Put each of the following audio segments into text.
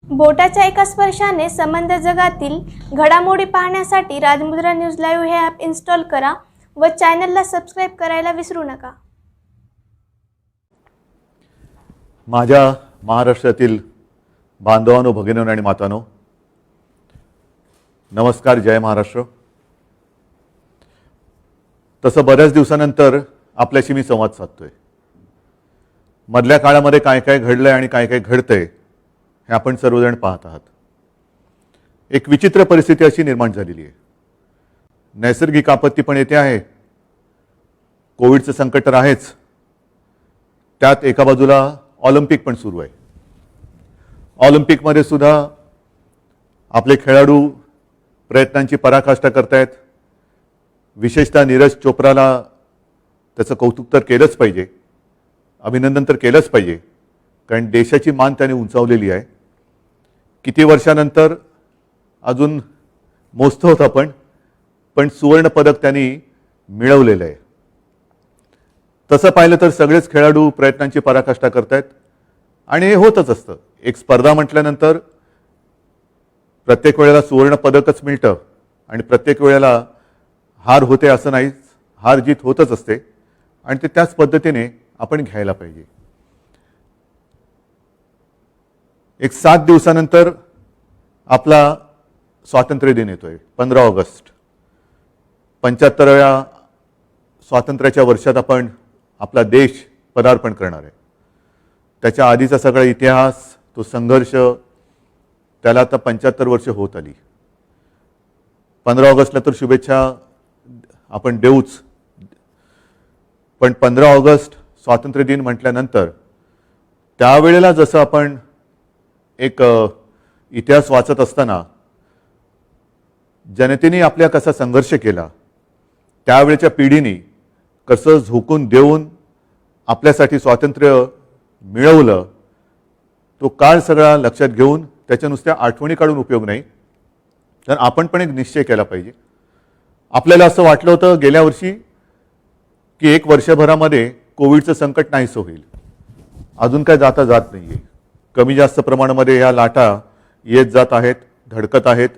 बोटाच्या एका स्पर्शाने संबंध जगातील घडामोडी पाहण्यासाठी राजमुद्रा न्यूज लाईव्ह हे ॲप इन्स्टॉल करा व चॅनलला सबस्क्राईब करायला विसरू नका. माझ्या महाराष्ट्रातील बांधवांनो, भगिनींनो आणि मातांनो, नमस्कार. जय महाराष्ट्र. तसं बऱ्याच दिवसानंतर आपल्याशी मी संवाद साधतोय. मधल्या काळामध्ये काय काय घडलंय आणि काय काय घडतंय हे आपण सर्वजण पाहत आहात. एक विचित्र परिस्थिती अशी निर्माण झालेली आहे. नैसर्गिक आपत्ती पण येते आहे, कोविडचं संकट तर आहेच, त्यात एका बाजूला ऑलिम्पिक पण सुरू आहे. ऑलिम्पिकमध्ये सुद्धा आपले खेळाडू प्रयत्नांची पराकाष्ठा करतायत. विशेषतः नीरज चोप्राला त्याचं कौतुक तर केलंच पाहिजे, अभिनंदन तर केलंच पाहिजे, कारण देशाची मान त्याने उंचावलेली आहे. किती वर्षानंतर अजून मोजतो होता पण सुवर्ण पदक त्यांनी मिळवलेलं आहे. तसं पाहिलं तर सगळेच खेळाडू प्रयत्नांची पराकाष्ठा करतायत आणि हे होतच असतं. एक स्पर्धा म्हटल्यानंतर प्रत्येक वेळेला सुवर्ण पदकच मिळतं आणि प्रत्येक वेळेला हार होते असं नाहीच. हार जीत होतच असते आणि ते त्याच पद्धतीने आपण घ्यायला पाहिजे. एक 7 दिवसानंतर आपला स्वातंत्र्य दिन येतोय, 15 ऑगस्ट. 75व्या स्वातंत्र्याच्या वर्षात आपण आपला देश पदार्पण करणार आहे. त्याच्या आधीचा सगळा इतिहास, तो संघर्ष, त्याला आता 75 वर्ष होत आली. 15 ऑगस्टला तर शुभेच्छा आपण देऊच, पण 15 ऑगस्ट स्वातंत्र्य दिन म्हटल्यानंतर त्यावेळेला जसं आपण एक इतिहास वाचत असताना जनतेने आपल्या कसा संघर्ष केला, त्यावेळेच्या पिढीने कसं झोकून देऊन आपल्यासाठी स्वातंत्र्य मिळवलं, तो काळ सगळा लक्षात घेऊन त्याच्या नुसत्या आठवणी काढून उपयोग नाही, तर आपण पण एक निश्चय केला पाहिजे. आपल्याला असं वाटलं होतं गेल्या वर्षी की 1 वर्षभरामध्ये कोविडचं संकट नाहीसं होईल. अजून काय जाता जात नाही आहे. कमी जास्त प्रमाणामध्ये ह्या लाटा येत जात आहेत, धडकत आहेत.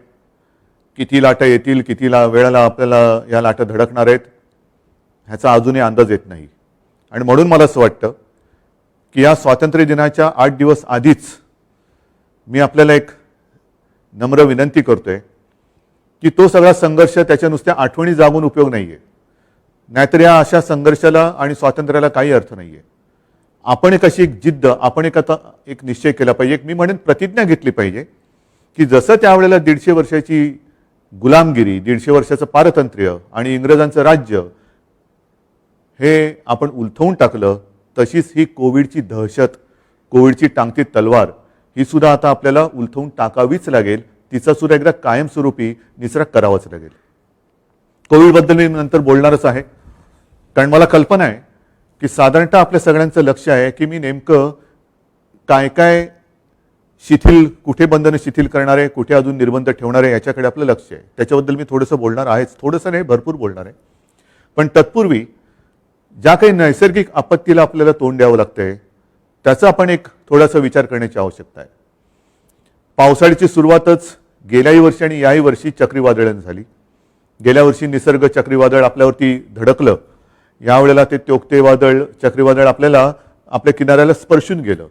किती लाटा येतील, किती वेळेला आपल्याला या लाटा धडकणार आहेत ह्याचा अजूनही अंदाज येत नाही. आणि म्हणून मला असं वाटतं की या स्वातंत्र्य दिनाच्या 8 दिवस आधीच मी आपल्याला एक नम्र विनंती करतोय की तो सगळा संघर्ष, त्याच्या नुसत्या आठवणी जागून उपयोग नाही आहे. नाहीतर या अशा संघर्षाला आणि स्वातंत्र्याला काही अर्थ नाही आहे. आपण एक अशी एक जिद्द, आपण एक निश्चय केला पाहिजे, मी म्हणेन प्रतिज्ञा घेतली पाहिजे की जसं त्यावेळेला 150 वर्षाची गुलामगिरी, 150 वर्षाचं पारतंत्र्य आणि इंग्रजांचं राज्य हे आपण उलथवून टाकलं, तशीच ही कोविडची दहशत, कोविडची टांगती तलवार ही सुद्धा आता आपल्याला उलथवून टाकावीच लागेल. तिचा सुद्धा एकदा कायमस्वरूपी निचरा करावाच लागेल. कोविडबद्दल मी नंतर बोलणारच आहे, कारण मला कल्पना आहे की साधारणतः आपल्या सगळ्यांचं लक्ष आहे की मी नेमकं काय काय शिथिल, कुठे बंधनं शिथिल करणार आहे, कुठे अजून निर्बंध ठेवणार आहे, याच्याकडे आपलं लक्ष आहे. त्याच्याबद्दल मी थोडंसं बोलणार आहेच, थोडंसं नाही भरपूर बोलणार आहे. पण तत्पूर्वी ज्या काही नैसर्गिक आपत्तीला आपल्याला तोंड द्यावं लागतंय त्याचा आपण एक थोडासा विचार करण्याची आवश्यकता आहे. पावसाळ्याची सुरुवातच गेल्याही वर्षी आणि याही वर्षी चक्रीवादळाने झाली. गेल्या वर्षी निसर्ग चक्रीवादळ आपल्यावरती धडकलं, यावेळेला ते तोक्ते वादळ, चक्रीवादळ आपल्याला आपल्या किनाऱ्याला स्पर्शून गेलं.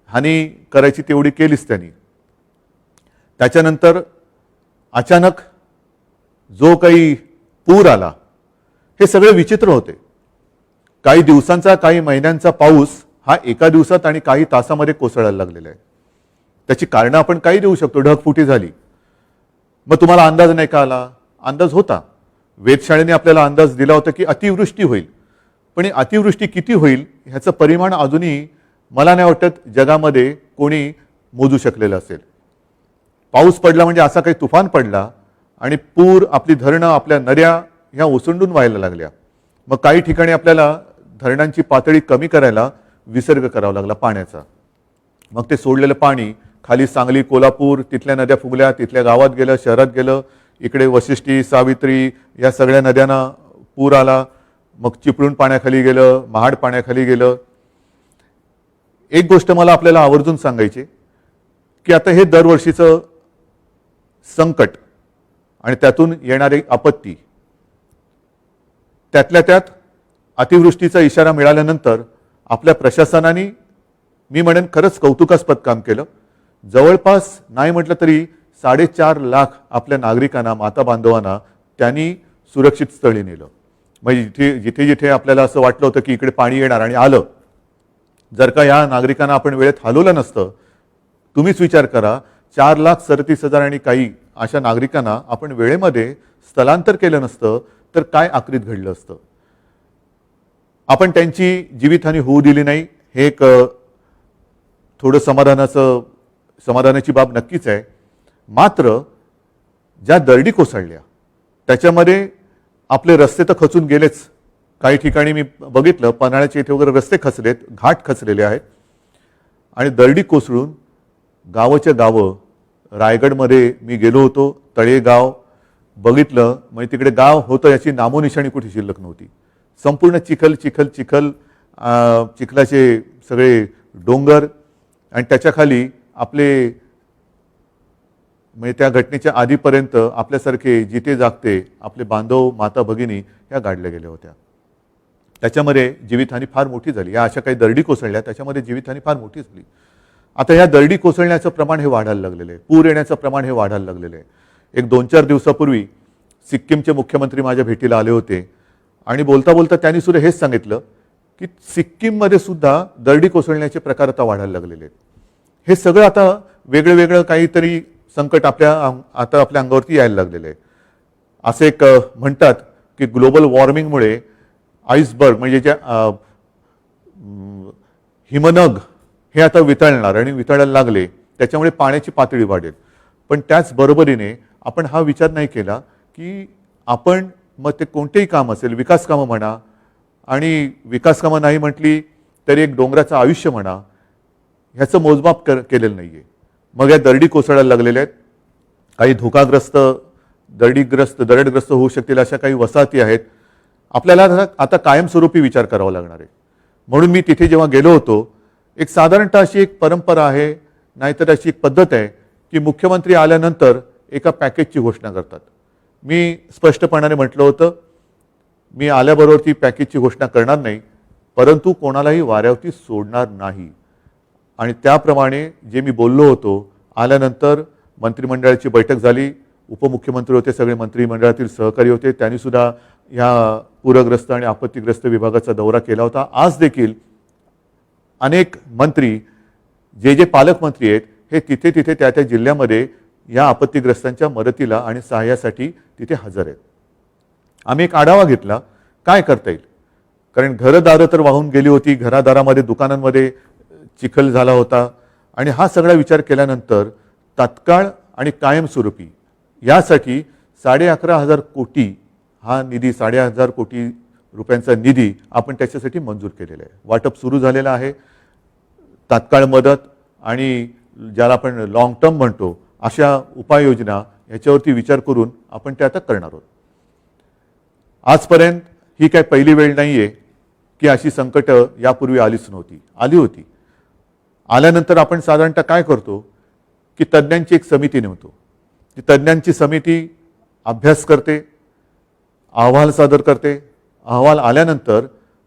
हानी करायची तेवढी केलीच त्यांनी. त्याच्यानंतर अचानक जो काही पूर आला, हे सगळे विचित्र होते. काही दिवसांचा, काही महिन्यांचा पाऊस हा एका दिवसात आणि काही तासामध्ये कोसळायला लागलेला आहे. त्याची कारणं आपण काही देऊ शकतो. ढगफुटी झाली, मग तुम्हाला अंदाज नाही का आला? अंदाज होता. वेधशाळेने आपल्याला अंदाज दिला होता की अतिवृष्टी होईल, पण अतिवृष्टी किती होईल ह्याचं परिमाण अजूनही मला नाही वाटत जगामध्ये कोणी मोजू शकलेलं असेल. पाऊस पडला म्हणजे असा काही तुफान पडला आणि पूर, आपली धरणं, आपल्या नद्या ह्या ओसंडून व्हायला लागल्या. मग काही ठिकाणी आपल्याला धरणांची पातळी कमी करायला विसर्ग करावा लागला पाण्याचा. मग ते सोडलेलं पाणी खाली सांगली, कोल्हापूर, तिथल्या नद्या फुगल्या, तिथल्या गावात गेलं, शहरात गेलं. इकडे वशिष्ठी, सावित्री या सगळ्या नद्यांना पूर आला. मग चिपळूण पाण्याखाली गेलं, महाड पाण्याखाली गेलं. एक गोष्ट मला आपल्याला आवर्जून सांगायची की आता हे दरवर्षीचं संकट आणि त्यातून येणारी आपत्ती, त्यातल्या त्यात अतिवृष्टीचा इशारा मिळाल्यानंतर आपल्या प्रशासनाने मी म्हणेन खरंच कौतुकास्पद काम केलं. जवळपास नाही म्हटलं तरी 4.5 लाख आपल्या नागरिकांना, माता बांधवांना त्यांनी सुरक्षित स्थळी नेलं. म्हणजे जिथे जिथे आपल्याला असं वाटलं होतं की इकडे पाणी येणार आणि आलं, जर का या नागरिकांना आपण वेळेत हलवलं नसतं, तुम्हीच विचार करा, 4,37,000 आणि काही अशा नागरिकांना आपण वेळेमध्ये स्थलांतर केलं नसतं तर काय आक्रीत घडलं असतं. आपण त्यांची जीवितहानी होऊ दिली नाही, हे एक थोडं समाधानाची बाब नक्कीच आहे. मात्र ज्या दरडी कोसळल्या त्याच्यामध्ये आपले रस्ते तर खचून गेलेच. काही ठिकाणी मी बघितलं, पन्हाळ्याच्या इथे वगैरे रस्ते खचलेत, घाट खचलेले आहेत. आणि दरडी कोसळून गावाच्या गावं, रायगडमध्ये मी गेलो होतो, तळेगाव बघितलं, म्हणजे तिकडे गाव होतं याची नामोनिशाणी कुठे शिल्लक नव्हती. संपूर्ण चिखल चिखल चिखल, चिखलाचे सगळे डोंगर आणि त्याच्याखाली आपले, म्हणजे त्या घटनेच्या आधीपर्यंत आपल्यासारखे जिथे जागते आपले बांधव, माता भगिनी ह्या गाडल्या गेल्या होत्या. त्याच्यामध्ये जीवितहानी फार मोठी झाली. या अशा काही दरडी कोसळल्या, त्याच्यामध्ये जीवितहानी फार मोठी झाली. आता ह्या दरडी कोसळण्याचं प्रमाण हे वाढायला लागलेलं आहे, पूर येण्याचं प्रमाण हे वाढायला लागलेलं आहे. एक 2-4 दिवसापूर्वी सिक्कीमचे मुख्यमंत्री माझ्या भेटीला आले होते आणि बोलता बोलता त्यांनी सुद्धा हेच सांगितलं की सिक्कीममध्ये सुद्धा दरडी कोसळण्याचे प्रकार आता वाढायला लागलेले आहेत. हे सगळं आता वेगळं वेगळं काहीतरी संकट आता आपल्या अंगावरती यायला लागलेलं आहे. असे एक म्हणतात की ग्लोबल वॉर्मिंगमुळे आईसबर्ग म्हणजे ज्या हिमनग हे आता वितळणार आणि वितळायला लागले, त्याच्यामुळे पाण्याची पातळी वाढेल. पण त्याचबरोबरीने आपण हा विचार नाही केला की आपण मग ते कोणतेही काम असेल, विकास कामं म्हणा, आणि विकास कामं नाही म्हटली तरी एक डोंगराचं आयुष्य म्हणा, ह्याचं मोजमाप केलेलं नाही आहे. मग या दरडी कोसळायला लागलेल्या आहेत. काही धोकाग्रस्त, दरडग्रस्त होऊ शकतील अशा काही वसाहती आहेत. आपल्याला आता कायमस्वरूपी विचार करावा लागणार आहे. म्हणून मी तिथे जेव्हा गेलो होतो, एक साधारणतः अशी एक परंपरा आहे, नाहीतर अशी एक पद्धत आहे की मुख्यमंत्री आल्यानंतर एका पॅकेजची घोषणा करतात. मी स्पष्टपणाने म्हटलं होतं, मी आल्याबरोबर ती पॅकेजची घोषणा करणार नाही, परंतु कोणालाही वाऱ्यावरती सोडणार नाही. आणि त्याप्रमाणे जे मी बोललो होतो, आल्यानंतर मंत्रिमंडळाची बैठक झाली, उपमुख्यमंत्री होते, सगळे मंत्रिमंडळातील सहकारी होते, त्यांनी सुद्धा ह्या पूरग्रस्त आणि आपत्तीग्रस्त विभागाचा दौरा केला होता. आज देखील अनेक मंत्री, जे पालकमंत्री आहेत, हे तिथे तिथे त्या त्या जिल्ह्यामध्ये या आपत्तीग्रस्तांच्या मदतीला आणि सहाय्यासाठी तिथे हजर आहेत. आम्ही एक आढावा घेतला काय करता येईल, कारण घरदारं तर वाहून गेली होती, घरादारामध्ये, दुकानांमध्ये चिखल झाला होता. आणि हा सगळा विचार केल्यानंतर तात्काळ आणि कायमस्वरूपी यासाठी 11,500 कोटी हा निधी, 11,500 कोटी रुपयांचा निधी आपण त्याच्यासाठी मंजूर केलेला आहे. वाटप सुरू झालेलं आहे. तात्काळ मदत आणि ज्याला आपण लॉंग टर्म म्हणतो अशा उपाययोजना याच्यावरती विचार करून आपण ते आता करणार आहोत. आजपर्यंत ही काय पहिली वेळ नाही आहे की अशी संकटं यापूर्वी आलीच नव्हती, आली होती. आल्यानंतर आपण साधारणतः काय करतो की तज्ज्ञांची एक समिती नेमतो. ती तज्ज्ञांची समिती अभ्यास करते, अहवाल सादर करते. अहवाल आल्यानंतर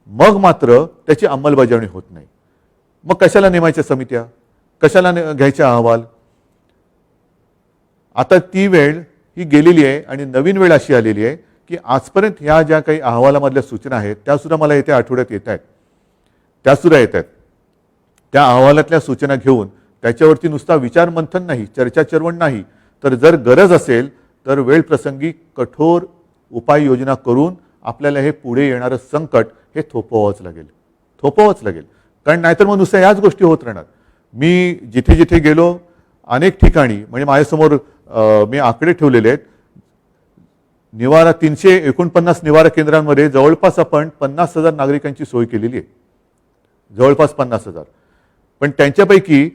मग मात्र त्याची अंमलबजावणी होत नाही. मग कशाला नेमायच्या समित्या, कशाला घ्यायच्या अहवाल. आता ती वेळ ही गेलेली आहे आणि नवीन वेळ अशी आलेली आहे की आजपर्यंत ह्या ज्या काही अहवालामधल्या सूचना आहेत त्यासुद्धा मला येत्या आठवड्यात येत आहेत, त्यासुद्धा येत आहेत. त्या अहवालातल्या सूचना घेऊन त्याच्यावरती नुसता विचार मंथन नाही, चर्चा चर्वण नाही, तर जर गरज असेल तर वेळ प्रसंगी कठोर उपाययोजना करून आपल्याला हे पुढे येणारं संकट हे थोपवावंच लागेल. कारण नाहीतर मग नुसत्या याच गोष्टी होत राहणार. मी जिथे जिथे गेलो अनेक ठिकाणी, म्हणजे माझ्यासमोर मी आकडे ठेवलेले आहेत, निवारा 349 निवारा केंद्रांमध्ये जवळपास आपण 50,000 नागरिकांची सोय केलेली आहे, जवळपास 50,000. पण त्यांच्यापैकी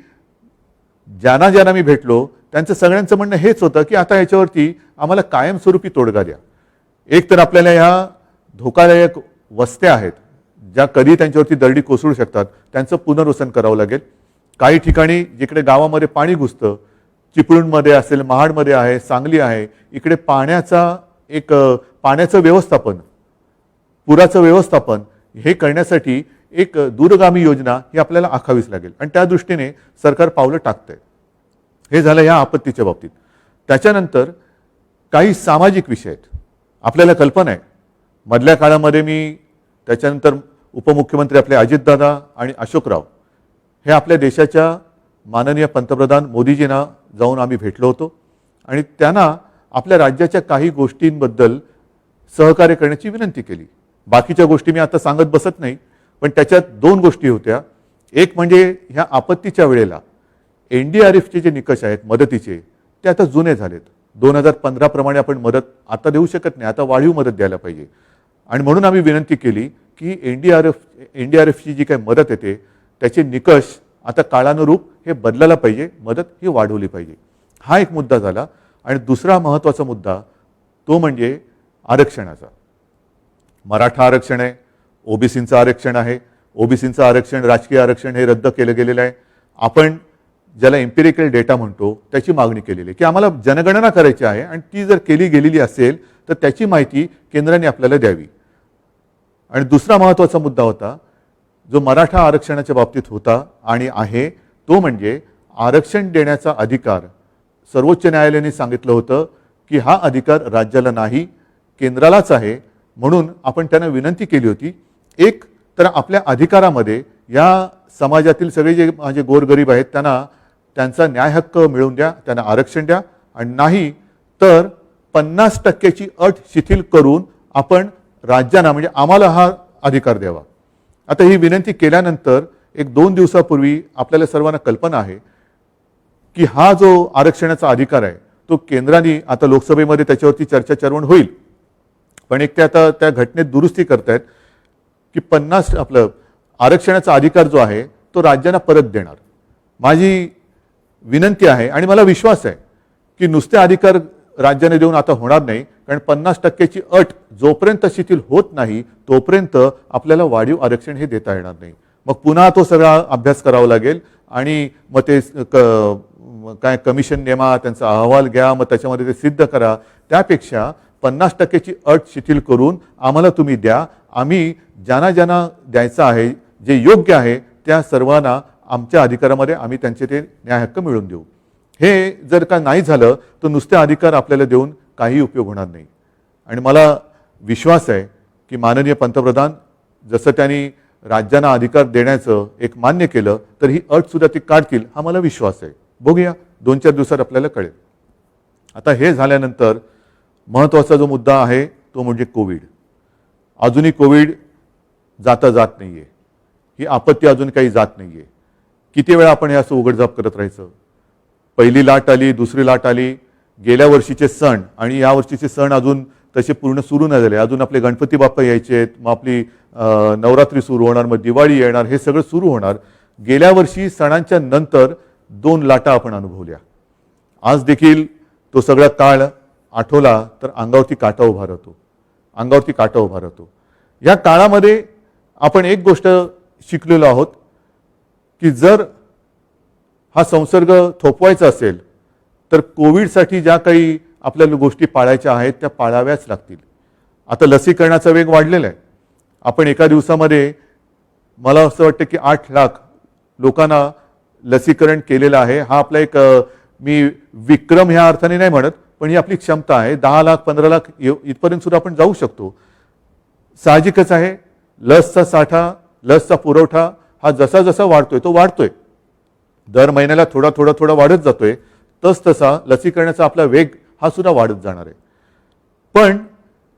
ज्यांना मी भेटलो त्यांचं सगळ्यांचं म्हणणं हेच होतं की आता ह्याच्यावरती आम्हाला कायमस्वरूपी तोडगा द्या. एक तर आपल्याला ह्या धोकादायक वस्त्या आहेत ज्या कधी त्यांच्यावरती दरडी कोसळू शकतात, त्यांचं पुनर्वसन करावं लागेल. काही ठिकाणी जिकडे गावामध्ये पाणी घुसतं, चिपळूणमध्ये असेल, महाडमध्ये आहे, सांगली आहे, इकडे पाण्याचं व्यवस्थापन, पुराचं व्यवस्थापन हे करण्यासाठी एक दूरगामी योजना ही आपल्याला आखावीच लागेल आणि त्या दृष्टीने सरकार पावलं टाकतंय. हे झालं ह्या आपत्तीच्या बाबतीत. त्याच्यानंतर काही सामाजिक विषय आहेत. आपल्याला कल्पना आहे मधल्या काळामध्ये मी त्याच्यानंतर उपमुख्यमंत्री आपले अजितदादा आणि अशोकराव हे आपल्या देशाच्या माननीय पंतप्रधान मोदीजींना जाऊन आम्ही भेटलो होतो आणि त्यांना आपल्या राज्याच्या काही गोष्टींबद्दल सहकार्य करण्याची विनंती केली. बाकीच्या गोष्टी मी आता सांगत बसत नाही, पण त्याच्यात दोन गोष्टी होत्या. एक म्हणजे ह्या आपत्तीच्या वेळेला NDRFचे जे निकष आहेत मदतीचे ते आता जुने झालेत. 2015 प्रमाणे आपण मदत आता देऊ शकत नाही, आता वाढीव मदत द्यायला पाहिजे आणि म्हणून आम्ही विनंती केली की NDRFची जी काही मदत येते त्याचे निकष आता काळानुरूप हे बदलायला पाहिजे, मदत ही वाढवली पाहिजे. हा एक मुद्दा झाला. आणि दुसरा महत्त्वाचा मुद्दा तो म्हणजे आरक्षणाचा. मराठा आरक्षण आहे, ओबीसींचं आरक्षण आहे. ओबीसींचं आरक्षण, राजकीय आरक्षण हे रद्द केलं गेलेलं आहे. आपण ज्याला एम्पिरिकल डेटा म्हणतो त्याची मागणी केलेली आहे की आम्हाला जनगणना करायची आहे आणि ती जर केली गेलेली असेल तर त्याची माहिती केंद्राने आपल्याला द्यावी. आणि दुसरा महत्त्वाचा मुद्दा होता जो मराठा आरक्षणाच्या बाबतीत होता आणि आहे तो म्हणजे आरक्षण देण्याचा अधिकार. सर्वोच्च न्यायालयाने सांगितलं होतं की हा अधिकार राज्याला नाही, केंद्रालाच आहे. म्हणून आपण त्यांना विनंती केली होती एक तर आपल्या अधिकारामध्ये या समाजातील सगळे जे माझे गोरगरीब आहेत त्यांना त्यांचा न्याय हक्क मिळवून द्या, त्यांना आरक्षण द्या. आणि नाही तर 50% अट शिथिल करून आपण राज्यांना म्हणजे आम्हाला हा अधिकार द्यावा. आता ही विनंती केल्यानंतर 1-2 दिवसापूर्वी आपल्याला सर्वांना कल्पना आहे की हा जो आरक्षणाचा अधिकार आहे तो केंद्राने आता लोकसभेमध्ये त्याच्यावरती चर्चा चर्वण होईल, पण एक ते आता त्या घटनेत दुरुस्ती करतायत की 50 आपलं आरक्षणाचा अधिकार जो आहे तो राज्यांना परत देणार. माझी विनंती आहे आणि मला विश्वास आहे की नुसते अधिकार राज्याने देऊन आता होणार नाही, कारण 50%ची अट जोपर्यंत शिथिल होत नाही तोपर्यंत आपल्याला वाढीव आरक्षण हे देता येणार नाही. मग पुन्हा तो सगळा अभ्यास करावा लागेल आणि मग ते काय कमिशन नेमा, त्यांचा अहवाल घ्या, मग त्याच्यामध्ये ते सिद्ध करा. त्यापेक्षा 50%ची अट शिथिल करून आम्हाला तुम्ही द्या. आम्ही ज्यांना ज्यांना द्यायचं आहे, जे योग्य आहे त्या सर्वांना आमच्या अधिकारामध्ये आम्ही त्यांचे ते न्याय हक्क मिळवून देऊ. हे जर का नाही झालं तर नुसते अधिकार आपल्याला देऊन काही उपयोग होणार नाही. आणि मला विश्वास आहे की माननीय पंतप्रधान जसं त्यांनी राज्यांना अधिकार देण्याचं एक मान्य केलं तर ही अटसुद्धा ती काढतील हा मला विश्वास आहे. बघूया 2-4 दिवसात आपल्याला कळेल. आता हे झाल्यानंतर महत्त्वाचा जो मुद्दा आहे तो म्हणजे कोविड. अजूनही कोविड जात नाही आहे. ही आपत्ती अजून काही जात नाही आहे. किती वेळा आपण हे असं उघडझाप करत राहायचं. पहिली लाट आली, दुसरी लाट आली, गेल्या वर्षीचे सण आणि या वर्षीचे सण अजून तसे पूर्ण सुरू नाही झाले. अजून आपले गणपती बाप्पा यायचे आहेत, मग आपली नवरात्री सुरू होणार, मग दिवाळी येणार, हे सगळं सुरू होणार. गेल्या वर्षी सणांच्या नंतर 2 लाटा आपण अनुभवल्या. आज देखील तो सगळा काळ आठवला तर अंगावरती काटा उभा राहतो, अंगावरती काटा उभा राहतो. या काळामध्ये आपण एक गोष्ट शिकलेलो आहोत की जर हा संसर्ग थोपवायचा असेल तर कोविडसाठी ज्या काही आपल्याला गोष्टी पाळायच्या आहेत त्या पाळाव्याच लागतील. आता लसीकरणाचा वेग वाढलेला आहे. आपण एका दिवसामध्ये मला असं वाटतं की 8 लाख लोकांना लसीकरण केलेलं आहे. हा आपला एक मी विक्रम ह्या अर्थाने नाही म्हणत, पण ही आपली क्षमता आहे. 10 लाख 15 लाख इथपर्यंत सुद्धा आपण जाऊ शकतो. साहजिकच आहे लसचा साठा, लसचा पुरवठा हा जसा जसा वाढतोय तो वाढतोय. दर महिन्याला थोडा वाढत जातोय. तसा लसीकरणाचा आपला वेग हा सुद्धा वाढत जाणार आहे. पण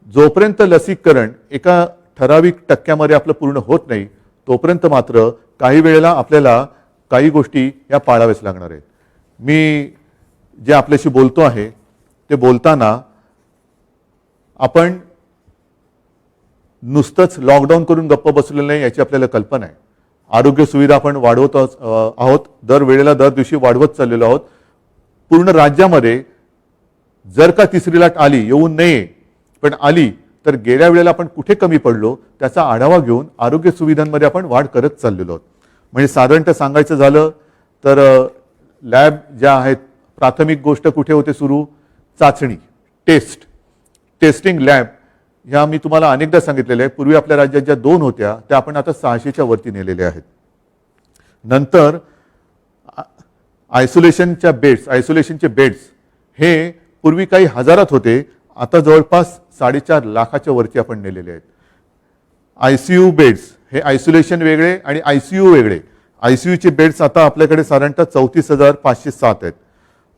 जोपर्यंत लसीकरण एका ठराविक टक्क्यामध्ये आपलं पूर्ण होत नाही तोपर्यंत मात्र काही वेळेला आपल्याला काही गोष्टी या पाळाव्याच लागणार आहेत. मी जे आपल्याशी बोलतो आहे ते बोलताना आपण नुसतंच लॉकडाऊन करून गप्प बसलेलं नाही याची आपल्याला कल्पना आहे. आरोग्य सुविधा आपण वाढवत आहोत, दर वेळेला दर दिवशी वाढवत चाललेलो आहोत. पूर्ण राज्यामध्ये जर का तिसरी लाट आली, येऊन नये पण आली तर गेल्या वेळेला आपण कुठे कमी पडलो त्याचा आढावा घेऊन आरोग्य सुविधांमध्ये आपण वाढ करत चाललेलो आहोत. म्हणजे साधारणतः सांगायचं झालं तर लॅब ज्या आहेत, प्राथमिक गोष्ट कुठे होते सुरू? चाचणी, टेस्टिंग लॅब ह्या मी तुम्हाला अनेकदा सांगितलेल्या आहे. पूर्वी आपल्या राज्यात ज्या 2 होत्या त्या आपण आता 600च्या वरती नेलेल्या आहेत. नंतर आयसोलेशनचे बेड्स हे पूर्वी काही हजारात होते, आता जवळपास 4.5 लाखाच्या वरती आपण नेलेले आहेत. ICU बेड्स हे आयसोलेशन वेगळे आणि ICU वेगळे. ICUचे बेड्स आता आपल्याकडे साधारणतः 34,507 आहेत.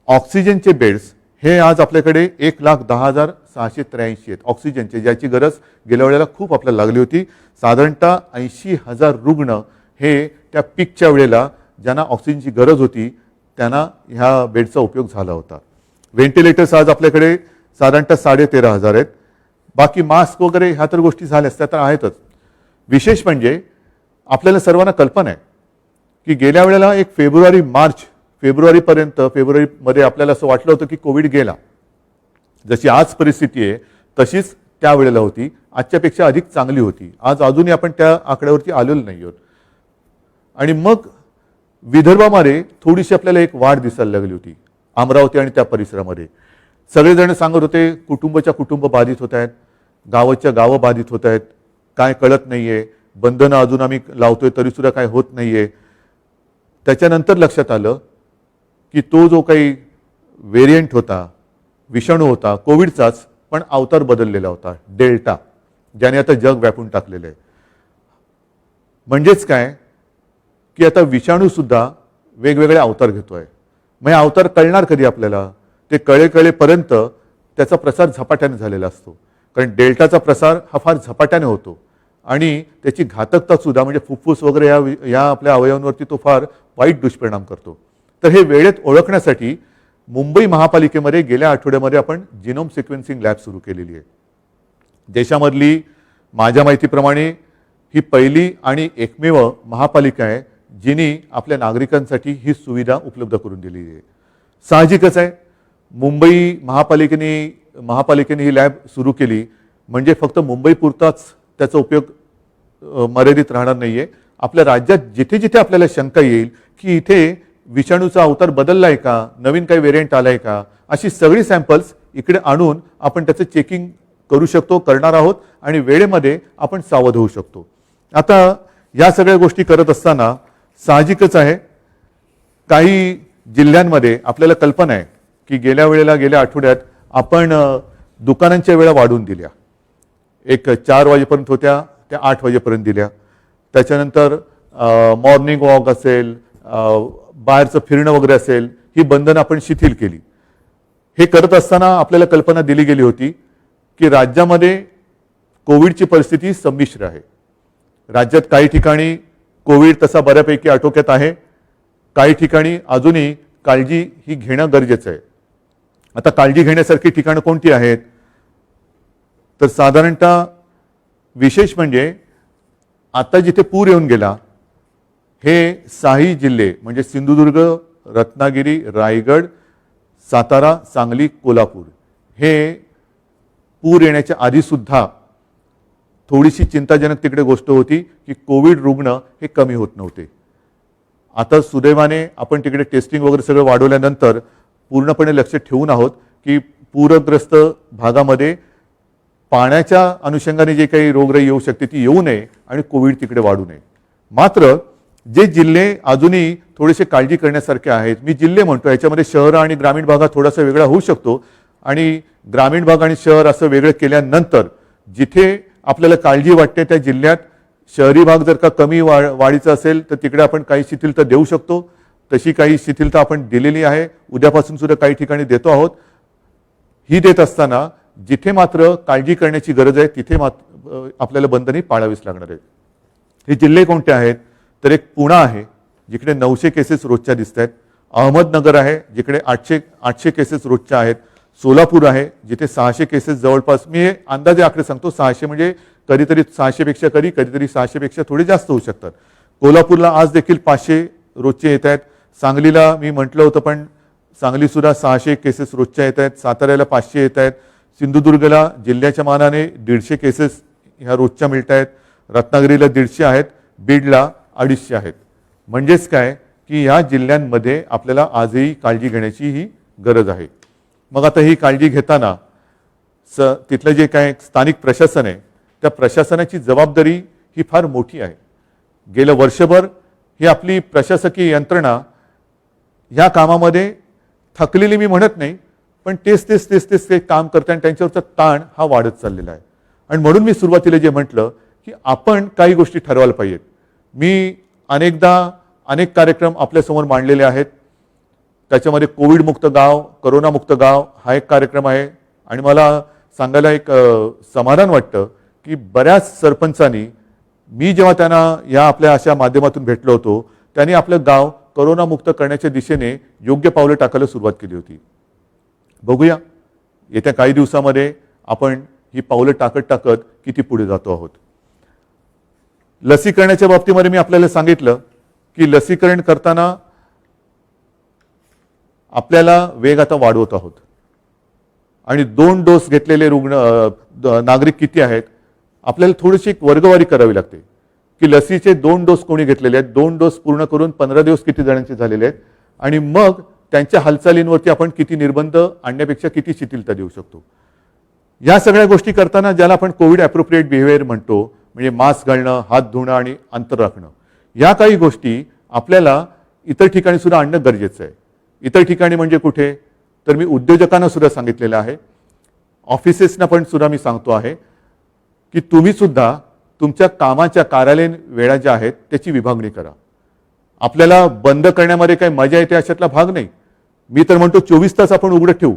ऑक्सिजनचे बेड्स हे आज आपल्याकडे 1,10,683 आहेत ऑक्सिजनचे, ज्याची गरज गेल्या वेळेला खूप आपल्याला लागली होती. साधारणतः 80,000 रुग्ण हे त्या पीकच्या वेळेला ज्यांना ऑक्सिजनची गरज होती त्यांना ह्या बेडचा उपयोग झाला होता. व्हेंटिलेटर्स आज आपल्याकडे साधारणतः 13,500 आहेत. बाकी मास्क वगैरे ह्या तर गोष्टी झाल्याच, त्या तर आहेतच. विशेष म्हणजे आपल्याला सर्वांना कल्पना आहे की गेल्या वेळेला एक फेब्रुवारीमध्ये आपल्याला असं वाटलं होतं की कोविड गेला. जशी आज परिस्थिती आहे तशीच त्यावेळेला होती, आजच्यापेक्षा अधिक चांगली होती. आज अजूनही आपण त्या आकड्यावरती आलेलो नाही आहोत. आणि मग विदर्भामध्ये थोडीशी आपल्याला एक वाढ दिसायला लागली होती, अमरावती आणि त्या परिसरामध्ये. सगळेजण सांगत होते कुटुंबाच्या कुटुंब बाधित होत आहेत, गावाच्या गावं बाधित होत आहेत, काय कळत नाही आहे, बंधनं अजून आम्ही लावतोय तरीसुद्धा काय होत नाही आहे. त्याच्यानंतर लक्षात आलं की तो जो काही व्हेरियंट होता, विषाणू होता कोविडचाच, पण अवतार बदललेला होता, डेल्टा, ज्याने आता जग व्यापून टाकलेलं आहे. म्हणजेच काय की आता विषाणूसुद्धा वेगवेगळे अवतार घेतोय. मग हे अवतार कळणार कधी आपल्याला? ते कळेपर्यंत त्याचा प्रसार झपाट्याने झालेला असतो. कारण डेल्टाचा प्रसार हा फार झपाट्याने होतो आणि त्याची घातकता सुद्धा म्हणजे फुफ्फुस वगैरे या आपल्या अवयवांवरती तो फार वाईट दुष्परिणाम करतो. तर हे वेळेत ओळखण्यासाठी मुंबई महापालिकेमध्ये गेल्या आठवड्यामध्ये आपण जिनोम सिक्वेन्सिंग लॅब सुरू केलेली आहे. देशामधली माझ्या माहितीप्रमाणे ही पहिली आणि एकमेव महापालिका आहे जिने आपल्या नागरिकांसाठी ही सुविधा उपलब्ध करून दिलेली आहे. साहजिकच आहे, मुंबई महापालिकेने ही लॅब सुरू केली म्हणजे फक्त मुंबईपुरताच त्याचा उपयोग मर्यादित राहणार नाही आहे. आपल्या राज्यात जिथे जिथे आपल्याला शंका येईल की इथे विषाणूचा अवतार बदलला आहे का, नवीन काही व्हेरियंट आला आहे का, अशी सगळी सॅम्पल्स इकडे आणून आपण त्याचं चेकिंग करू शकतो, करणार आहोत आणि वेळेमध्ये आपण सावध होऊ शकतो. आता या सगळ्या गोष्टी करत असताना साहजिकच आहे काही जिल्ह्यांमध्ये आपल्याला कल्पना आहे की गेल्या आठवड्यात आपण दुकानांच्या वेळा वाढवून दिल्या. एक 4 वाजेपर्यंत होत्या त्या 8 वाजेपर्यंत दिल्या. त्याच्यानंतर मॉर्निंग वॉक असेल, बाहेरचं फिरणं वगैरे असेल, ही बंधनं आपण शिथिल केली. हे करत असताना आपल्याला कल्पना दिली गेली होती की राज्यामध्ये कोविडची परिस्थिती संमिश्र आहे. राज्यात काही ठिकाणी कोविड तसा बऱ्यापैकी आटोक्यात आहे, काही ठिकाणी अजूनही काळजी ही घेणं गरजेचं आहे. आता काळजी घेण्यासारखी ठिकाणं कोणती आहेत? तर साधारणतः विशेष म्हणजे आता जिथे पूर येऊन गेला हे 6 जिल्हे म्हणजे सिंधुदुर्ग, रत्नागिरी, रायगड, सातारा, सांगली, कोल्हापूर हे पूर येण्याच्या आधीसुद्धा थोडीशी चिंताजनक तिकडे गोष्ट होती की कोविड रुग्ण हे कमी होत नव्हते. आता सुदैवाने आपण तिकडे टेस्टिंग वगैरे सगळं वाढवल्यानंतर पूर्णपणे लक्ष ठेवून आहोत की पूरग्रस्त भागामध्ये पाण्याच्या अनुषंगाने जे काही रोगराई येऊ शकते ती येऊ नये आणि कोविड तिकडे वाढू नये. मात्र जे जिल्हे अजूनही थोडेसे काळजी करण्यासारखे आहेत, मी जिल्हे म्हणतो, याच्यामध्ये शहर आणि ग्रामीण भागात थोडासा वेगळा होऊ शकतो आणि ग्रामीण भाग आणि शहर असं वेगळं केल्यानंतर जिथे आपल्याला काळजी वाटते त्या जिल्ह्यात शहरी भाग जर का कमी वाढीचा असेल तर तिकडे आपण काही शिथिलता देऊ शकतो. तशी काही शिथिलता आपण दिलेली आहे, उद्यापासून सुद्धा काही ठिकाणी देतो आहोत. ही देत असताना जिथे मात्र काळजी करण्याची गरज आहे तिथे आपल्याला बंधने पाळावीच लागणार आहेत. हे जिल्हे कोणते आहेत? तर एक पुणे आहे जिकडे 900 केसेस रोजच्या दिसत आहेत, अहमदनगर आहे जिकडे 800 केसेस रोजच्या आहेत, सोलापूर आहे जिथे 600 केसेस जवळपास, मी हे अंदाजे आकडे सांगतो, 600 म्हणजे कधीतरी 600 पेक्षा कधीतरी 600 पेक्षा थोडे जास्त होऊ शकतात. कोल्हापूरला आज देखील 500 रोजचे येत आहेत. सांगलीला मी म्हटलं होतं पण सांगली सुद्धा 600 केसेस रोजच्या येत आहेत. साताऱ्याला 500 येत आहेत. सिंधुदुर्गला जिल्ह्याच्या मानाने 150 केसेस ह्या रोजच्या मिळत आहेत. रत्नागिरीला 150 आहेत. बीडला 250 आहेत. म्हणजेच काय की ह्या जिल्ह्यांमध्ये आपल्याला आजही काळजी घेण्याची ही गरज आहे. मग आता ही काळजी घेताना तिथलं जे काय स्थानिक प्रशासन आहे त्या प्रशासनाची जबाबदारी ही फार मोठी आहे. गेलं वर्षभर ही आपली प्रशासकीय यंत्रणा ह्या कामामध्ये थकलेली मी म्हणत नाही, पण तेच ते काम करते आणि त्यांच्यावरचा ताण हा वाढत चाललेला आहे. आणि म्हणून मी सुरुवातीला जे म्हटलं की आपण काही गोष्टी ठरवायला पाहिजेत. मी अनेकदा अनेक कार्यक्रम आपल्यासमोर मांडलेले आहेत. त्याच्यामध्ये कोविडमुक्त गाव, करोनामुक्त गाव हा एक कार्यक्रम आहे. आणि मला सांगायला एक समाधान वाटतं की बऱ्याच सरपंचांनी, मी जेव्हा त्यांना या आपल्या अशा माध्यमातून भेटलो होतो, त्यांनी आपलं गाव करोनामुक्त करण्याच्या दिशेने योग्य पावलं टाकायला सुरुवात केली होती. बघूया येत्या काही दिवसामध्ये आपण ही पावलं टाकत किती पुढे जातो आहोत. लसीकरणाच्या बाबतीमध्ये मी आपल्याला सांगितलं की लसीकरण करताना आपल्याला वेग आता वाढवत आहोत. आणि 2 डोस घेतलेले नागरिक किती आहेत, आपल्याला थोडीशी एक वर्गवारी करावी लागते की लसीचे 2 डोस कोणी घेतलेले आहेत, 2 डोस पूर्ण करून 15 दिवस किती जणांचे झालेले आहेत, आणि मग त्यांच्या हालचालींवरती आपण किती निर्बंध आणण्यापेक्षा किती शिथिलता देऊ शकतो. या सगळ्या गोष्टी करताना ज्याला आपण कोविड ॲप्रोप्रिएट बिहेवियर म्हणतो, म्हणजे मास्क घालणं, हात धुणं आणि अंतर राखणं, या काही गोष्टी आपल्याला इतर ठिकाणी सुद्धा आणणं गरजेचं आहे. इतर ठिकाणी म्हणजे कुठे, तर मी उद्योजकांना सुद्धा सांगितलेलं आहे, ऑफिसेसना पण सुद्धा मी सांगतो आहे की तुम्ही सुद्धा तुमच्या कामाच्या कार्यालयीन वेळा ज्या आहेत त्याची विभागणी करा. आपल्याला बंद करण्यामध्ये काही मजा येते अशातला भाग नाही. मी तर म्हणतो 24 तास आपण उघडे ठेवू,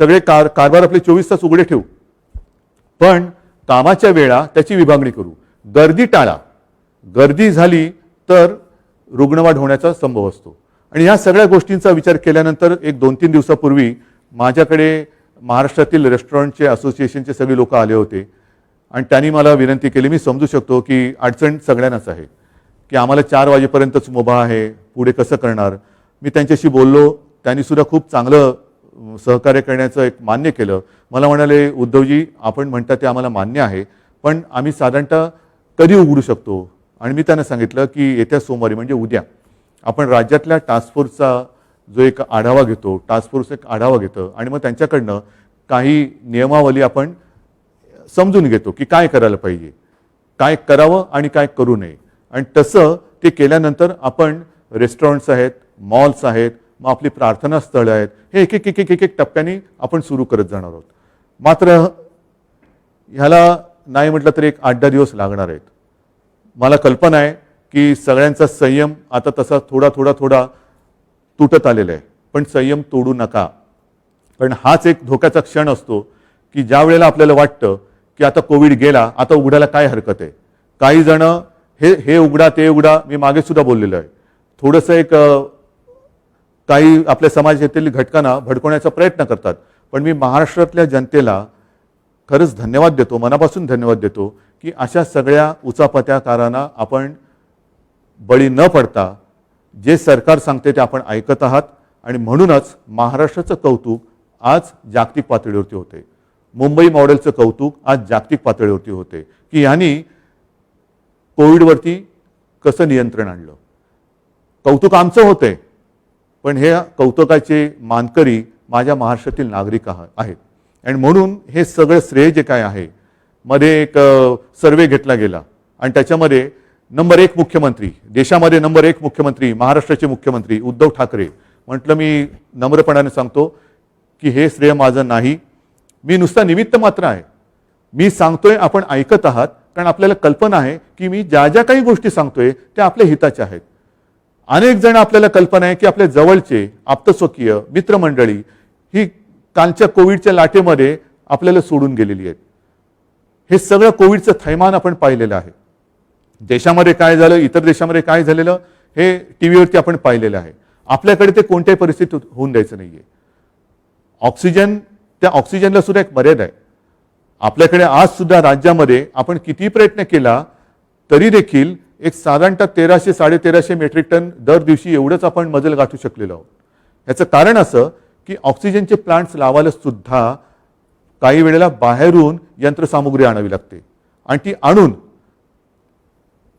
सगळे कारभार आपले 24 तास उघडे ठेवू, पण कामाच्या वेळा त्याची विभागणी करू. गर्दी टाळा. गर्दी झाली तर रुग्णवाढ होण्याचा संभव असतो. आणि ह्या सगळ्या गोष्टींचा विचार केल्यानंतर एक 2-3 दिवसापूर्वी माझ्याकडे महाराष्ट्रातील रेस्टॉरंटचे असोसिएशनचे सगळे लोक आले होते आणि त्यांनी मला विनंती केली. मी समजू शकतो की अडचण सगळ्यांनाच आहे की आम्हाला 4 वाजेपर्यंतच मुभा आहे, पुढे कसं करणार. मी त्यांच्याशी बोललो, त्यांनी सुद्धा खूप चांगलं सहकार्य करण्याचं एक मान्य केलं. मला म्हणाले, उद्धवजी आपण म्हणता ते आम्हाला मान्य आहे, पण आम्ही साधारणतः कधी उघडू शकतो. आणि मी त्यांना सांगितलं की येत्या सोमवारी म्हणजे उद्या आपण राज्यातल्या टास्कफोर्सचा जो एक आढावा घेतो, टास्कफोर्स एक आढावा घेतं आणि मग त्यांच्याकडनं काही नियमावली आपण समजून घेतो की काय करायला पाहिजे, काय करावं आणि काय करू नये. आणि तसं ते केल्यानंतर आपण रेस्टॉरंट्स आहेत, मॉल्स आहेत, मग आपली प्रार्थना स्थळं आहेत, हे एक टप्प्याने आपण सुरू करत जाणार आहोत. मात्र ह्याला नाही म्हटलं तर एक 8-10 दिवस लागणार आहेत. मला कल्पना आहे की सगळ्यांचा संयम आता तसा थोडा तुटत आलेला आहे, पण संयम तोडू नका. कारण हाच एक धोक्याचा क्षण असतो की ज्या वेळेला आपल्याला वाटतं की आता कोविड गेला, आता उघडायला काय हरकत आहे. काही जण हे उघडा ते उघडा, मी मागे सुद्धा बोललेलो आहे, थोडंसं एक काही आपल्या समाजातील घटकांना भडकवण्याचा प्रयत्न करतात. पण मी महाराष्ट्रातल्या जनतेला खरंच धन्यवाद देतो, मनापासून धन्यवाद देतो की अशा सगळ्या उचापत्याकारांना आपण बळी न पडता जे सरकार सांगते ते आपण ऐकत आहात. आणि म्हणूनच महाराष्ट्राचं कौतुक आज जागतिक पातळीवरती होते. मुंबई मॉडेलचं कौतुक आज जागतिक पातळीवरती होते की यांनी कोविडवरती कसं नियंत्रण आणलं. कौतुक आमचं होतंय, पण हे कौतुकाचे मानकरी माझ्या महाराष्ट्रातील नागरिक आहेत. आणि म्हणून हे सगळं श्रेय जे काय आहे, मध्ये एक सर्वे घेतला गेला आणि त्याच्यामध्ये नंबर 1 मुख्यमंत्री, देशामध्ये नंबर 1 मुख्यमंत्री, महाराष्ट्राचे मुख्यमंत्री उद्धव ठाकरे. म्हटलं मी नम्रपणाने सांगतो की हे श्रेय माझं नाही, मी नुसता निमित्त मात्र आहे. मी सांगतोय, आपण ऐकत आहात, कारण आपल्याला कल्पना आहे की मी ज्या ज्या काही गोष्टी सांगतोय त्या आपल्या हिताच्या आहेत. अनेक जण आपल्याला कल्पना आहे की आपल्या जवळचे आप्तस्वकीय मित्रमंडळी ही कालच्या कोविडच्या लाटेमध्ये आपल्याला सोडून गेलेली आहेत. हे सगळं कोविडचं थैमान आपण पाहिलेलं आहे. देशामध्ये काय झालं, इतर देशामध्ये काय झालेलं हे टीव्हीवरती आपण पाहिलेलं आहे. आपल्याकडे ते कोणत्याही परिस्थितीत होऊन द्यायचं नाहीये. ऑक्सिजन, त्या ऑक्सिजनला सुद्धा एक मर्यादा आहे. आपल्याकडे आज सुद्धा राज्यामध्ये आपण किती प्रयत्न केला तरी देखील एक साधारणतः 1300-1350 मेट्रिक टन दर दिवशी एवढंच आपण मजल गाठू शकलेलो आहोत. याचं कारण असं की ऑक्सिजनचे प्लांट्स लावायला सुद्धा काही वेळेला बाहेरून यंत्रसामुग्री आणावी लागते आणि ती आणून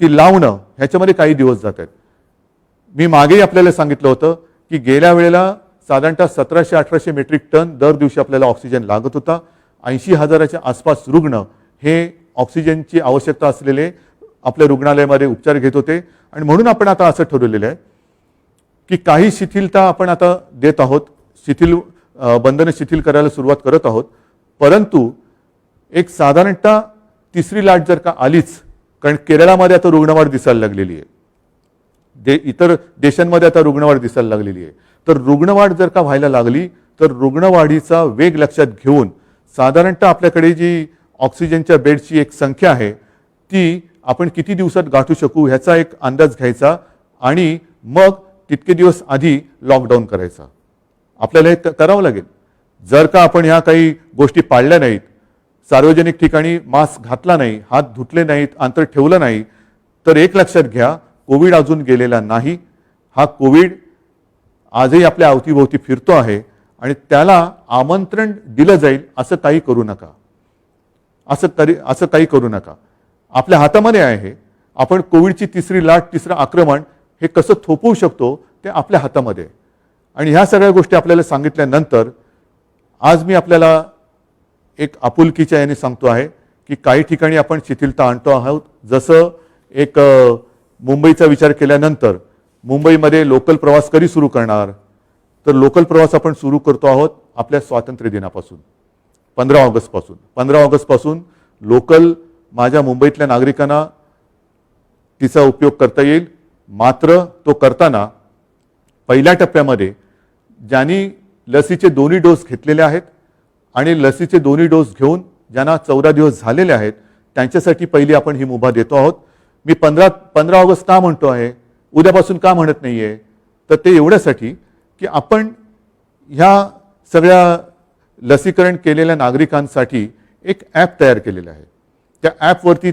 ती लावणं ह्याच्यामध्ये काही दिवस जात आहेत. मी मागेही आपल्याला सांगितलं होतं की गेल्या वेळेला साधारणतः 1700-1800 मेट्रिक टन दर दिवशी आपल्याला ऑक्सिजन लागत होता. 80,000च्या आसपास रुग्ण हे ऑक्सिजनची आवश्यकता असलेले आपल्या रुग्णालयामध्ये उपचार घेत होते. आणि म्हणून आपण आता असं ठरवलेलं आहे की काही शिथिलता आपण आता देत आहोत, बंधनं शिथिल करायला सुरुवात करत आहोत. परंतु एक साधारणतः तिसरी लाट जर का आलीच, कारण केरळामध्ये आता रुग्णवाढ दिसायला लागलेली आहे, इतर देशांमध्ये आता रुग्णवाढ दिसायला लागलेली आहे, तर रुग्णवाढ जर का व्हायला लागली तर रुग्णवाढीचा वेग लक्षात घेऊन साधारणतः आपल्याकडे जी ऑक्सिजनच्या बेडची एक संख्या आहे ती आपण किती दिवसात गाठू शकू ह्याचा एक अंदाज घ्यायचा आणि मग तितके दिवस आधी लॉकडाऊन करायचा. आपल्याला हे करावं लागेल. जर का आपण ह्या काही गोष्टी पाळल्या नाहीत, सार्वजनिक ठिकाणी मास्क घातला नाही, हात धुतले नाहीत, अंतर ठेवलं नाही, तर एक लक्षात घ्या, कोविड अजून गेलेला नाही. हा कोविड आजही आपल्या अवतीभोवती फिरतो आहे आणि त्याला आमंत्रण दिलं जाईल असं काही करू नका. असं काही करू नका. आपल्या हातामध्ये आहे. आपण कोविडची तिसरी लाट, तिसरं आक्रमण हे कसं थोपवू शकतो ते आपल्या हातामध्ये आहे. आणि ह्या सगळ्या गोष्टी आपल्याला सांगितल्यानंतर आज मी आपल्याला एक आपुलकीच्या याने सांगतो आहे की काही ठिकाणी आपण शिथिलता आणतो आहोत. जसं एक मुंबईचा विचार केल्यानंतर मुंबईमध्ये लोकल प्रवास कधी सुरू करणार, तर लोकल प्रवास आपण सुरू करतो आहोत आपल्या स्वातंत्र्य दिनापासून, 15 ऑगस्टपासून. 15 ऑगस्टपासून लोकल माझ्या मुंबईतल्या नागरिकांना तिचा उपयोग करता येईल. मात्र तो करताना पहिल्या टप्प्यामध्ये ज्यांनी लसीचे दोन्ही डोस घेतलेले आहेत आणि लसीचे दोन्ही डोस घेऊन ज्यांना 14 दिवस झालेले आहेत त्यांच्यासाठी पहिली आपण ही मुभा देतो आहोत. मी 15 ऑगस्ट का म्हणतो आहे, उद्यापासून का म्हणत नाही आहे, तर ते एवढ्यासाठी की आपण ह्या सगळ्या लसीकरण केलेल्या नागरिकांसाठी एक ॲप तयार केलेलं आहे. त्या ॲपवरती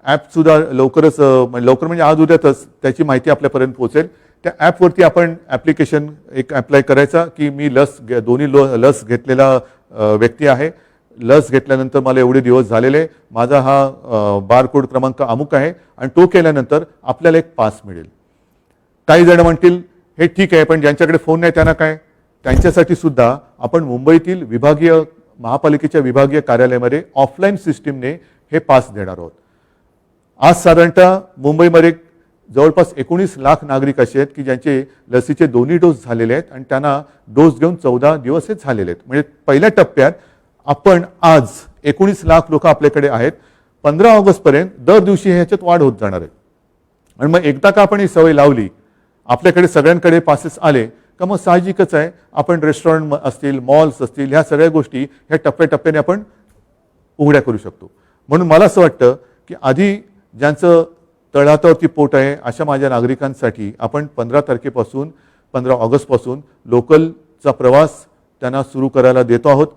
ॲपसुद्धा लवकर म्हणजे आज उद्यातच त्याची माहिती आपल्यापर्यंत पोहोचेल. त्या ॲपवरती आपण ॲप्लिकेशन एक अप्लाय करायचा की मी दोन्ही लस घेतलेला व्यक्ती आहे, लस घेतल्यानंतर मला एवढे दिवस झालेले, माझा हा बारकोड क्रमांक अमुक आहे आणि तो केल्यानंतर आपल्याला एक पास मिळेल. काही जण म्हणतील हे ठीक आहे, पण ज्यांच्याकडे फोन नाही त्यांना काय, त्यांच्यासाठी सुद्धा आपण मुंबईतील महापालिकेच्या विभागीय कार्यालयामध्ये ऑफलाईन सिस्टीमने हे पास देणार आहोत. आज साधारणतः मुंबईमध्ये जवळपास 19 लाख नागरिक असे आहेत की ज्यांचे लसीचे दोन्ही डोस झालेले आहेत आणि त्यांना डोस घेऊन 14 दिवस झालेले आहेत. म्हणजे पहिल्या टप्प्यात आपण आज 19 लाख लोक आपल्याकडे आहेत. 15 ऑगस्टपर्यंत दर दिवशी ह्याच्यात वाढ होत जाणार आहे. आणि मग एकदा का आपण ही सवय लावली, आपल्याकडे सगळ्यांकडे पासेस आले का मग साहजिकच आहे आपण रेस्टॉरंट असतील, मॉल्स असतील, ह्या सगळ्या गोष्टी ह्या टप्प्याटप्प्याने आपण उघड्या करू शकतो. म्हणून मला असं वाटतं की आधी ज्यांचं तळहातावरती पोट आहे अशा माझ्या नागरिकांसाठी आपण 15 ऑगस्टपासून लोकलचा प्रवास त्यांना सुरू करायला देतो आहोत.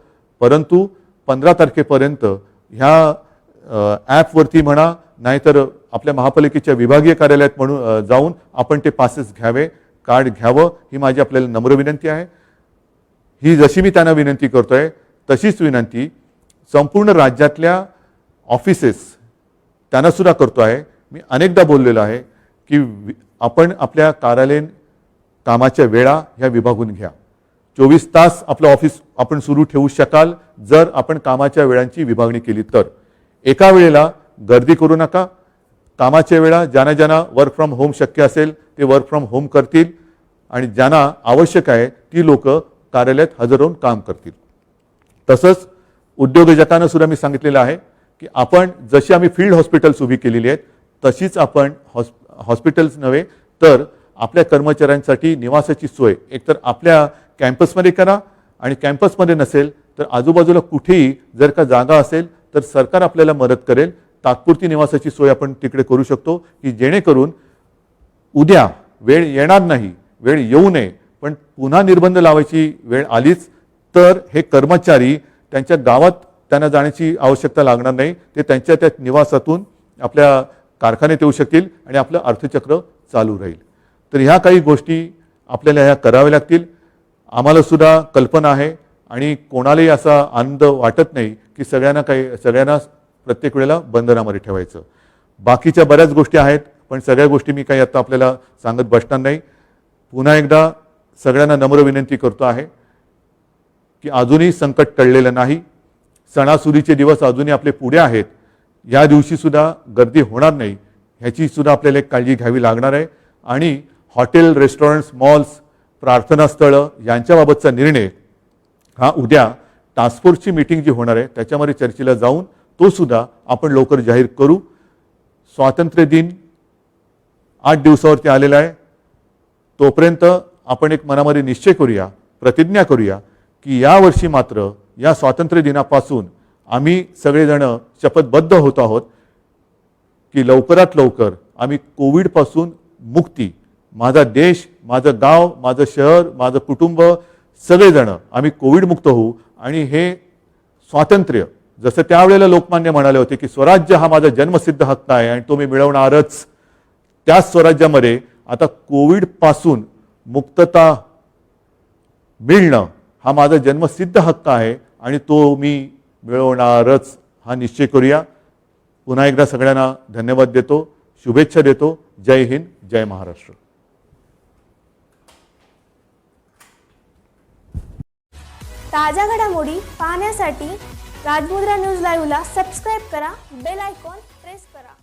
परंतु 15 तारखेपर्यंत ह्या ॲपवरती म्हणा, नाहीतर आपल्या महापालिकेच्या विभागीय कार्यालयात म्हणून जाऊन आपण ते पासेस घ्यावे, कार्ड घ्यावं, ही माझी आपल्याला नम्र विनंती आहे. ही जशी मी त्यांना विनंती करतोय तशीच विनंती संपूर्ण राज्यातल्या ऑफिसेस त्यांना सुद्धा करतो आहे. मी अनेकदा बोललेलो आहे की आपण आपल्या कार्यालयीन कामाच्या वेळा ह्या विभागून घ्या. 24 तास आपलं ऑफिस आपण सुरू ठेवू शकाल जर आपण कामाच्या वेळांची विभागणी केली तर. एका वेळेला गर्दी करू नका. कामाच्या वेळा ज्यांना वर्क फ्रॉम होम शक्य असेल ते वर्क फ्रॉम होम करतील आणि ज्यांना आवश्यक आहे ती लोक कार्यालयात हजर राहून काम करतील. तसंच उद्योजकांना सुद्धा मी सांगितलेलं आहे की आपण जशी आम्ही फील्ड हॉस्पिटल्स उभी केलेली आहेत तशीच आपण हॉस्पिटल्स नव्हे तर आपल्या कर्मचाऱ्यांसाठी निवासाची सोय एकतर आपल्या कॅम्पसमध्ये करा आणि कॅम्पसमध्ये नसेल तर आजूबाजूला कुठेही जर का जागा असेल तर सरकार आपल्याला मदत करेल. तात्पुरती निवासाची सोय आपण तिकडे करू शकतो की जेणेकरून उद्या वेळ येणार नाही, वेळ येऊ नये, पण पुन्हा निर्बंध लावायची वेळ आलीच तर हे कर्मचारी त्यांच्या गावात त्यांना जाण्याची आवश्यकता लागणार नाही. ते त्यांच्या त्या निवासातून आपल्या कारखान्यात येऊ शकतील आणि आपलं अर्थचक्र चालू राहील. तर ह्या काही गोष्टी आपल्याला ह्या कराव्या लागतील. आम्हाला सुद्धा कल्पना आहे आणि कोणालाही असा आनंद वाटत नाही की सगळ्यांना प्रत्येक वेळेला बंधनामध्ये ठेवायचं. बाकीच्या बऱ्याच गोष्टी आहेत, पण सगळ्या गोष्टी मी काही आता आपल्याला सांगत बसणार नाही. पुन्हा एकदा सगळ्यांना नम्र विनंती करतो आहे की अजूनही संकट टळलेलं नाही. सणासुदीचे दिवस अजूनही आपले पुढे आहेत. या दिवशीसुद्धा गर्दी होणार नाही ह्याची सुद्धा आपल्याला एक काळजी घ्यावी लागणार आहे. आणि हॉटेल, रेस्टॉरंट्स, मॉल्स, प्रार्थनास्थळं यांच्याबाबतचा निर्णय हा उद्या टास्क फोर्सची मीटिंग जी होणार आहे त्याच्यामध्ये चर्चेला जाऊन तो सुद्धा आपण लवकर जाहीर करू. स्वातंत्र्य दिन 8 दिवसावरती आलेला आहे. तोपर्यंत आपण एक मनामध्ये निश्चय करूया, प्रतिज्ञा करूया की यावर्षी मात्र या स्वातंत्र्य दिनापासून आम्ही सगळेजण शपथबद्ध होत आहोत की लवकरात लवकर आम्ही कोविडपासून मुक्ती, माझा देश, माझं गाव, माझं शहर, माझं कुटुंब सगळेजण आम्ही कोविडमुक्त होऊ. आणि हे स्वातंत्र्य जसं त्यावेळेला लोकमान्य म्हणाले होते की स्वराज्य हा माझा जन्मसिद्ध हक्क आहे आणि तो मी मिळवणारच, त्याच स्वराज्यामध्ये आता कोविडपासून मुक्तता मिळणं हा माझा जन्मसिद्ध हक्क आहे आणि तो मी मिळवणारच हा निश्चय करूया. पुन्हा एकदा सगळ्यांना धन्यवाद देतो, शुभेच्छा देतो. जय हिंद, जय महाराष्ट्र. ताज्या घडामोडी पाहण्यासाठी राजमुद्रा न्यूज लाईव्हला सबस्क्राईब करा, बेल आयकॉन प्रेस करा.